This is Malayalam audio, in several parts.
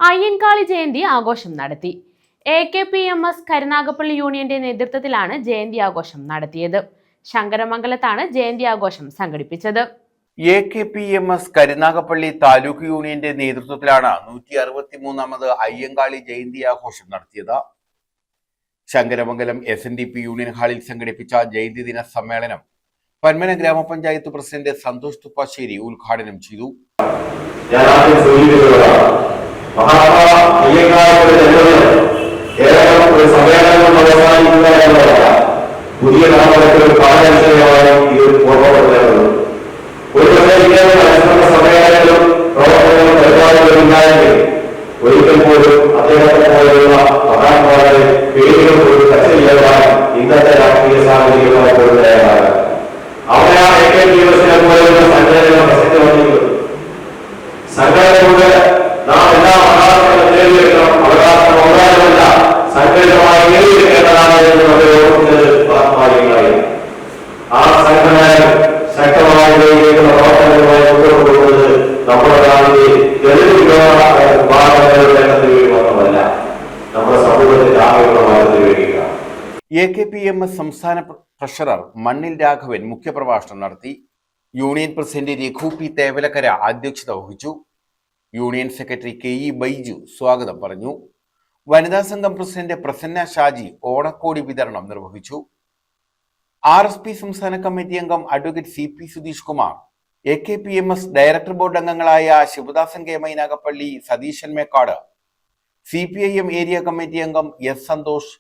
അയ്യൻകാളി ജയന്തി ആഘോഷം നടത്തി. AKPMS കരുനാഗപ്പള്ളി യൂണിയന്റെ നേതൃത്വത്തിലാണ് ജയന്തി ആഘോഷം നടത്തിയത്. ശങ്കരമംഗലത്താണ് ജയന്തി ആഘോഷം സംഘടിപ്പിച്ചത്. AKPMS കരുനാഗപ്പള്ളി താലൂക്ക് യൂണിയന്റെ നേതൃത്വത്തിലാണ് 163ാമത് അയ്യങ്കാളി ജയന്തി ആഘോഷം നടത്തിയത്. ശങ്കരമംഗലം SNDP യൂണിയൻ ഹാളിൽ സംഘടിപ്പിച്ച ജയന്തി ദിന സമ്മേളനം പന്മന ഗ്രാമപഞ്ചായത്ത് പ്രസിഡന്റ് സന്തോഷ് തുപ്പാശ്ശേരി ഉദ്ഘാടനം ചെയ്തു. പുതിയ തലമുറയ്ക്ക് ഒരു പാഠാനുസരണമായി ഇത് ഓർമ്മപ്പെടുത്തേണ്ടത്. സമ്മേളനങ്ങളും പ്രവർത്തനങ്ങളും പരിപാടികളും ഉണ്ടായെങ്കിൽ ഒരിക്കൽ പോലും അദ്ദേഹത്തെ പോലെയുള്ള മഹാന്മാരുടെ പേരുകൾ പോലും ചർച്ചയില്ലാതെ ഇന്നത്തെ രാഷ്ട്രീയ സാഹചര്യമായി പോലും തയ്യാറാണ്. അവരാണ് AKPMS പോലെയുള്ള സംഘടനകൾ പ്രസക്തി വന്നിരിക്കുന്നത്. സംഘടനകളുടെ നാം എല്ലാ അവകാശങ്ങളും നേടിയെടുക്കണം. അവകാശം അവകാശമല്ല, സംഘടിതമായി നേടിയെടുക്കേണ്ടതാണ് എന്ന് നമ്മൾ ഓർക്കുന്നത് മഹാത്മാവികളായി. ആ സംഘടന ശക്തമായി നേടിയെടുക്കുന്ന പ്രവർത്തനങ്ങളുമായി മുന്നോട്ട് പോകുന്നത് നമ്മുടെ നാടിന്റെ വിഭാഗങ്ങളുടെ എണ്ണത്തിന് വേണ്ടി മാത്രമല്ല, നമ്മുടെ സമൂഹത്തിന്റെ ആകെയുള്ള മാറ്റത്തിന് വേണ്ടിയിട്ടാണ്. AKPMS സംസ്ഥാന ട്രഷറർ മണ്ണിൽ രാഘവൻ മുഖ്യപ്രഭാഷണം നടത്തി. Union president Raghu P Thevalakkara അധ്യക്ഷത വഹിച്ചു. യൂണിയൻ സെക്രട്ടറി KE ബൈജു സ്വാഗതം പറഞ്ഞു. വനിതാ സംഘം പ്രസിഡന്റ് പ്രസന്ന ഷാജി ഓണക്കോടി വിതരണം നിർവഹിച്ചു. RSP സംസ്ഥാന കമ്മിറ്റി അംഗം advocate CP Sudheesh Kumar, AKPMS director board അംഗങ്ങളായ Sivadasan K Mynagappally, Satheesan Mekkad, CPIM area committee അംഗം S സന്തോഷ്,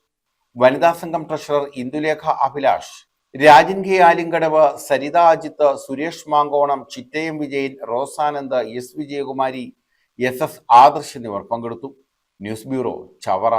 വനിതാ സംഘം treasurer Indulekha Abhilash, Rajan K Alinkadavu, Saritha Ajith, Suresh Mankonam, Chittayam Vijayan, Rosanand, S Vijayakumari, SS Adarsh എന്നിവർ പങ്കെടുത്തു. News bureau, Chavara.